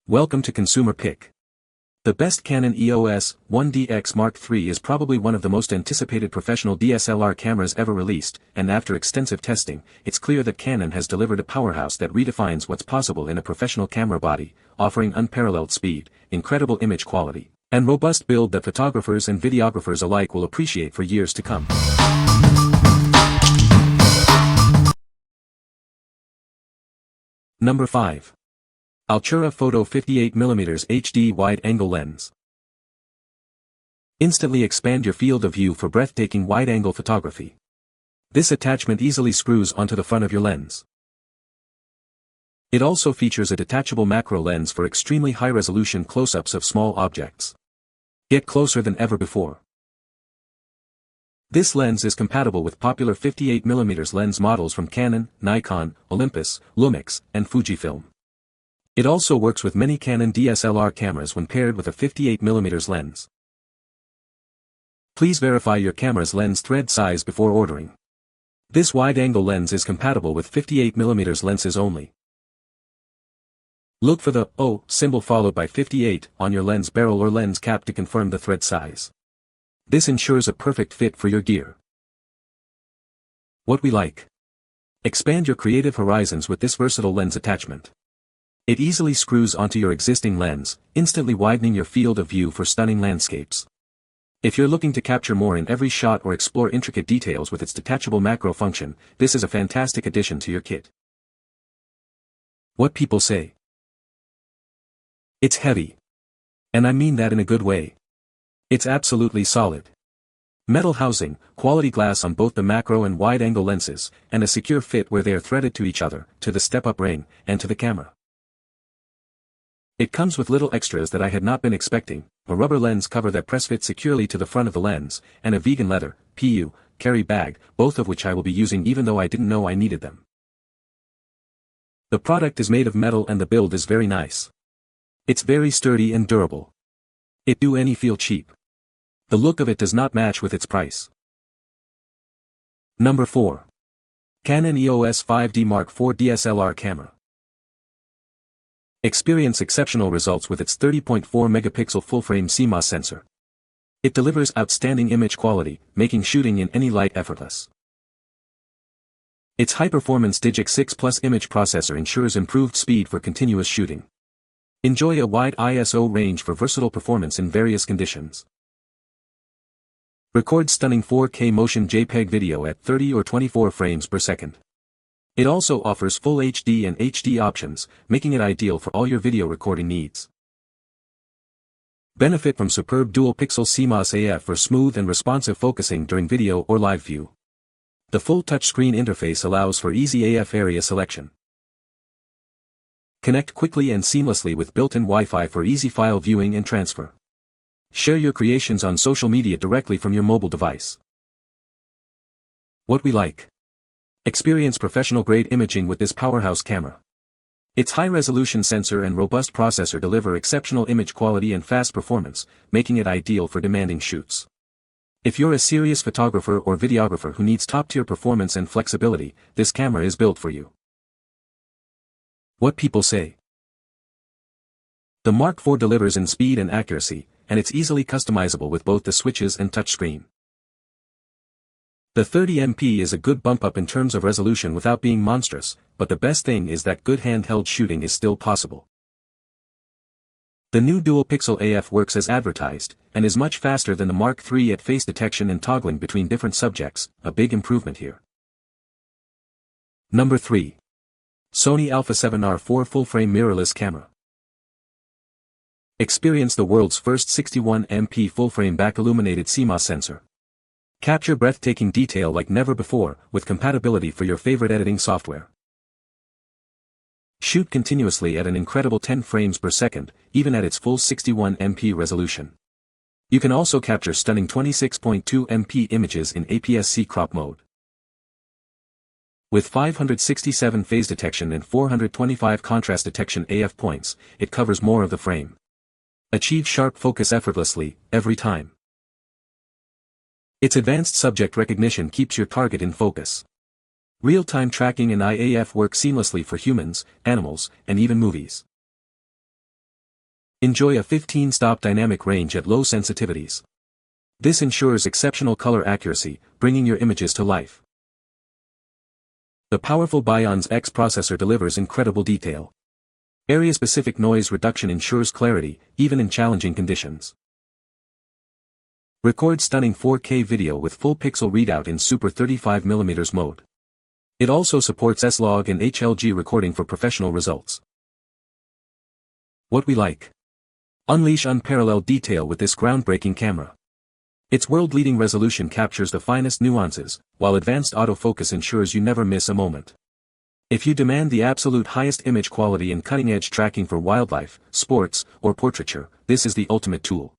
Welcome to Consumer Pick. The best Canon EOS-1D X Mark III is probably one of the most anticipated professional DSLR cameras ever released, and after extensive testing, it's clear that Canon has delivered a powerhouse that redefines what's possible in a professional camera body, offering unparalleled speed, incredible image quality, and robust build that photographers and videographers alike will appreciate for years to come. Number 5. Altura Photo 58mm HD Wide-Angle Lens. Instantly expand your field of view for breathtaking wide-angle photography. This attachment easily screws onto the front of your lens. It also features a detachable macro lens for extremely high-resolution close-ups of small objects. Get closer than ever before. This lens is compatible with popular 58mm lens models from Canon, Nikon, Olympus, Lumix, and Fujifilm. It also works with many Canon DSLR cameras when paired with a 58mm lens. Please verify your camera's lens thread size before ordering. This wide-angle lens is compatible with 58mm lenses only. Look for the O symbol followed by 58 on your lens barrel or lens cap to confirm the thread size. This ensures a perfect fit for your gear. What we like. Expand your creative horizons with this versatile lens attachment. It easily screws onto your existing lens, instantly widening your field of view for stunning landscapes. If you're looking to capture more in every shot or explore intricate details with its detachable macro function, this is a fantastic addition to your kit. What people say. It's heavy. And I mean that in a good way. It's absolutely solid. Metal housing, quality glass on both the macro and wide-angle lenses, and a secure fit where they are threaded to each other, to the step-up ring, and to the camera. It comes with little extras that I had not been expecting, a rubber lens cover that press-fits securely to the front of the lens, and a vegan leather, PU, carry bag, both of which I will be using even though I didn't know I needed them. The product is made of metal and the build is very nice. It's very sturdy and durable. It do any feel cheap. The look of it does not match with its price. Number 4. Canon EOS-1D Mark IV DSLR Camera. Experience exceptional results with its 30.4 megapixel full-frame CMOS sensor. It delivers outstanding image quality, making shooting in any light effortless. Its high-performance Digic 6 Plus image processor ensures improved speed for continuous shooting. Enjoy a wide ISO range for versatile performance in various conditions. Record stunning 4K motion JPEG video at 30 or 24 frames per second. It also offers full HD and HD options, making it ideal for all your video recording needs. Benefit from superb dual-pixel CMOS AF for smooth and responsive focusing during video or live view. The full touchscreen interface allows for easy AF area selection. Connect quickly and seamlessly with built-in Wi-Fi for easy file viewing and transfer. Share your creations on social media directly from your mobile device. What we like. Experience professional-grade imaging with this powerhouse camera. Its high-resolution sensor and robust processor deliver exceptional image quality and fast performance, making it ideal for demanding shoots. If you're a serious photographer or videographer who needs top-tier performance and flexibility, this camera is built for you. What people say. The Mark IV delivers in speed and accuracy, and it's easily customizable with both the switches and touchscreen. The 30MP is a good bump up in terms of resolution without being monstrous, but the best thing is that good handheld shooting is still possible. The new dual-pixel AF works as advertised, and is much faster than the Mark III at face detection and toggling between different subjects, a big improvement here. Number 3. Sony Alpha 7R4 Full-Frame Mirrorless Camera. Experience the world's first 61MP full-frame back-illuminated CMOS sensor. Capture breathtaking detail like never before, with compatibility for your favorite editing software. Shoot continuously at an incredible 10 frames per second, even at its full 61MP resolution. You can also capture stunning 26.2MP images in APS-C crop mode. With 567 phase detection and 425 contrast detection AF points, it covers more of the frame. Achieve sharp focus effortlessly, every time. Its advanced subject recognition keeps your target in focus. Real-time tracking and IAF work seamlessly for humans, animals, and even movies. Enjoy a 15-stop dynamic range at low sensitivities. This ensures exceptional color accuracy, bringing your images to life. The powerful Bions X processor delivers incredible detail. Area-specific noise reduction ensures clarity, even in challenging conditions. Record stunning 4K video with full pixel readout in Super 35mm mode. It also supports S-Log and HLG recording for professional results. What we like. Unleash unparalleled detail with this groundbreaking camera. Its world-leading resolution captures the finest nuances, while advanced autofocus ensures you never miss a moment. If you demand the absolute highest image quality and cutting-edge tracking for wildlife, sports, or portraiture, this is the ultimate tool.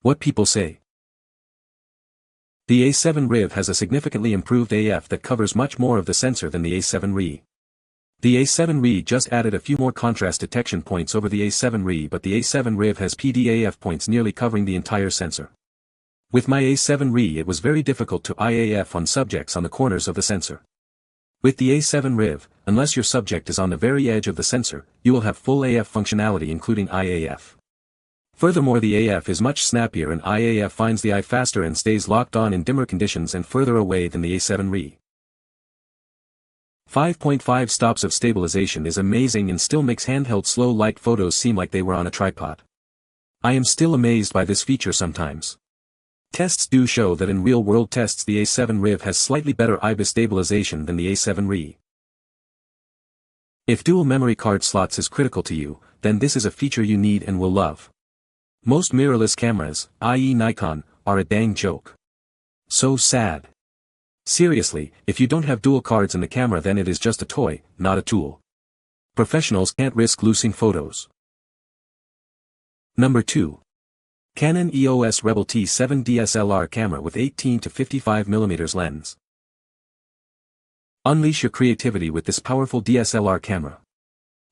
What people say. The A7 RIV has a significantly improved AF that covers much more of the sensor than the A7 RE. The A7 RE just added a few more contrast detection points over the A7 RE, but the A7 RIV has PDAF points nearly covering the entire sensor. With my A7 RE it was very difficult to IAF on subjects on the corners of the sensor. With the A7 RIV, unless your subject is on the very edge of the sensor, you will have full AF functionality including IAF. Furthermore, the AF is much snappier and IAF finds the eye faster and stays locked on in dimmer conditions and further away than the A7 RE. 5.5 stops of stabilization is amazing and still makes handheld slow light photos seem like they were on a tripod. I am still amazed by this feature sometimes. Tests do show that in real-world tests the A7 RIV has slightly better IBIS stabilization than the A7 RE. If dual memory card slots is critical to you, then this is a feature you need and will love. Most mirrorless cameras, i.e. Nikon, are a dang joke. So sad. Seriously, if you don't have dual cards in the camera then it is just a toy, not a tool. Professionals can't risk losing photos. Number 2. Canon EOS Rebel T7 DSLR camera with 18 to 55mm lens. Unleash your creativity with this powerful DSLR camera.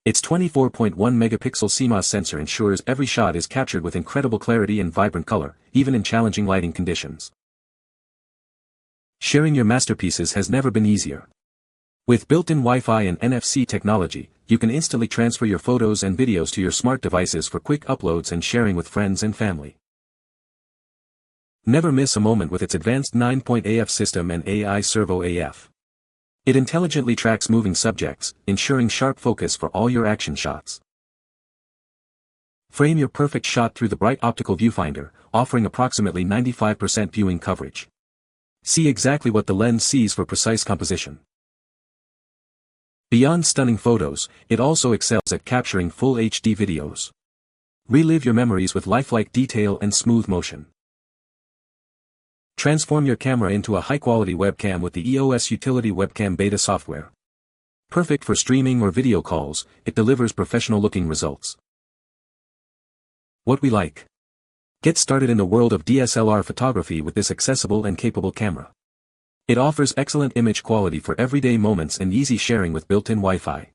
Its 24.1 megapixel CMOS sensor ensures every shot is captured with incredible clarity and vibrant color, even in challenging lighting conditions. Sharing your masterpieces has never been easier. With built-in Wi-Fi and NFC technology, you can instantly transfer your photos and videos to your smart devices for quick uploads and sharing with friends and family. Never miss a moment with its advanced 9-point AF system and AI Servo AF. It intelligently tracks moving subjects, ensuring sharp focus for all your action shots. Frame your perfect shot through the bright optical viewfinder, offering approximately 95% viewing coverage. See exactly what the lens sees for precise composition. Beyond stunning photos, it also excels at capturing full HD videos. Relive your memories with lifelike detail and smooth motion. Transform your camera into a high-quality webcam with the EOS Utility Webcam Beta software. Perfect for streaming or video calls, it delivers professional-looking results. What we like. Get started in the world of DSLR photography with this accessible and capable camera. It offers excellent image quality for everyday moments and easy sharing with built-in Wi-Fi.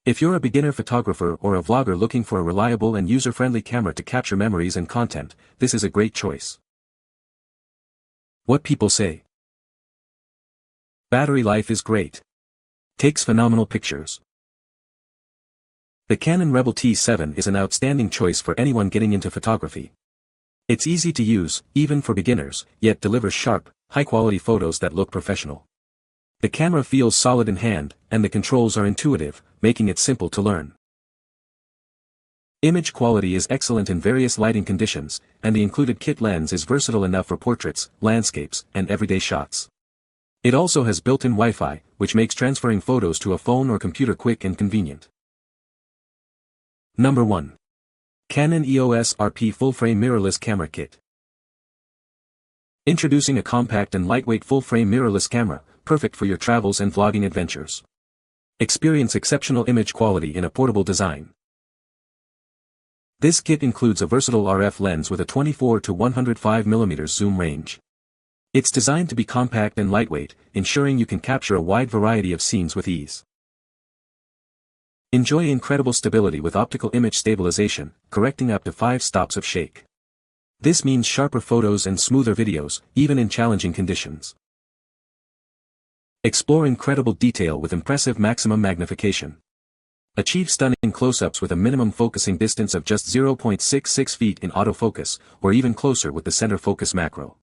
If you're a beginner photographer or a vlogger looking for a reliable and user-friendly camera to capture memories and content, this is a great choice. What people say. Battery life is great. Takes phenomenal pictures. The Canon Rebel T7 is an outstanding choice for anyone getting into photography. It's easy to use, even for beginners, yet delivers sharp, high-quality photos that look professional. The camera feels solid in hand, and the controls are intuitive, making it simple to learn. Image quality is excellent in various lighting conditions, and the included kit lens is versatile enough for portraits, landscapes, and everyday shots. It also has built-in Wi-Fi, which makes transferring photos to a phone or computer quick and convenient. Number 1. Canon EOS RP Full-Frame Mirrorless Camera Kit. Introducing a compact and lightweight full-frame mirrorless camera, perfect for your travels and vlogging adventures. Experience exceptional image quality in a portable design. This kit includes a versatile RF lens with a 24 to 105mm zoom range. It's designed to be compact and lightweight, ensuring you can capture a wide variety of scenes with ease. Enjoy incredible stability with optical image stabilization, correcting up to 5 stops of shake. This means sharper photos and smoother videos, even in challenging conditions. Explore incredible detail with impressive maximum magnification. Achieve stunning close-ups with a minimum focusing distance of just 0.66 feet in autofocus, or even closer with the center focus macro.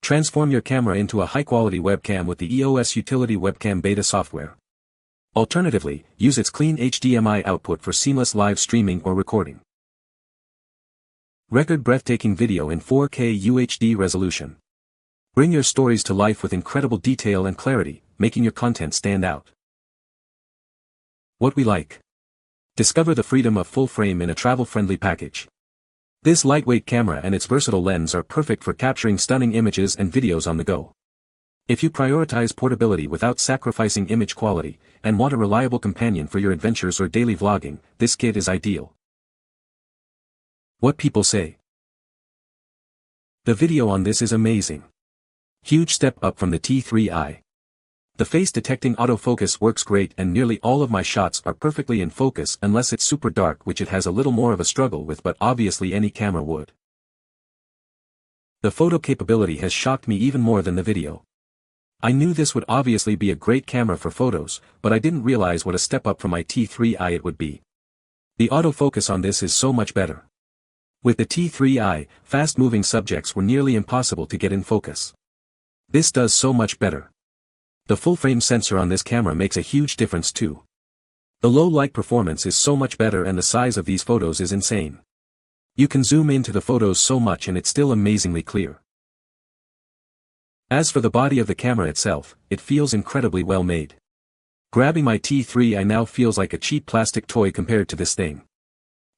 Transform your camera into a high-quality webcam with the EOS Utility Webcam Beta software. Alternatively, use its clean HDMI output for seamless live streaming or recording. Record breathtaking video in 4K UHD resolution. Bring your stories to life with incredible detail and clarity, making your content stand out. What we like. Discover the freedom of full frame in a travel-friendly package. This lightweight camera and its versatile lens are perfect for capturing stunning images and videos on the go. If you prioritize portability without sacrificing image quality, and want a reliable companion for your adventures or daily vlogging, this kit is ideal. What people say. The video on this is amazing. Huge step up from the T3i. The face-detecting autofocus works great and nearly all of my shots are perfectly in focus unless it's super dark, which it has a little more of a struggle with, but obviously any camera would. The photo capability has shocked me even more than the video. I knew this would obviously be a great camera for photos, but I didn't realize what a step up from my T3i it would be. The autofocus on this is so much better. With the T3i, fast-moving subjects were nearly impossible to get in focus. This does so much better. The full-frame sensor on this camera makes a huge difference too. The low light performance is so much better and the size of these photos is insane. You can zoom into the photos so much and it's still amazingly clear. As for the body of the camera itself, it feels incredibly well made. Grabbing my T3i now feels like a cheap plastic toy compared to this thing.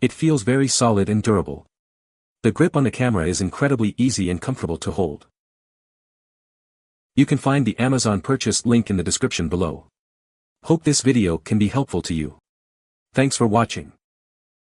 It feels very solid and durable. The grip on the camera is incredibly easy and comfortable to hold. You can find the Amazon purchase link in the description below. Hope this video can be helpful to you. Thanks for watching.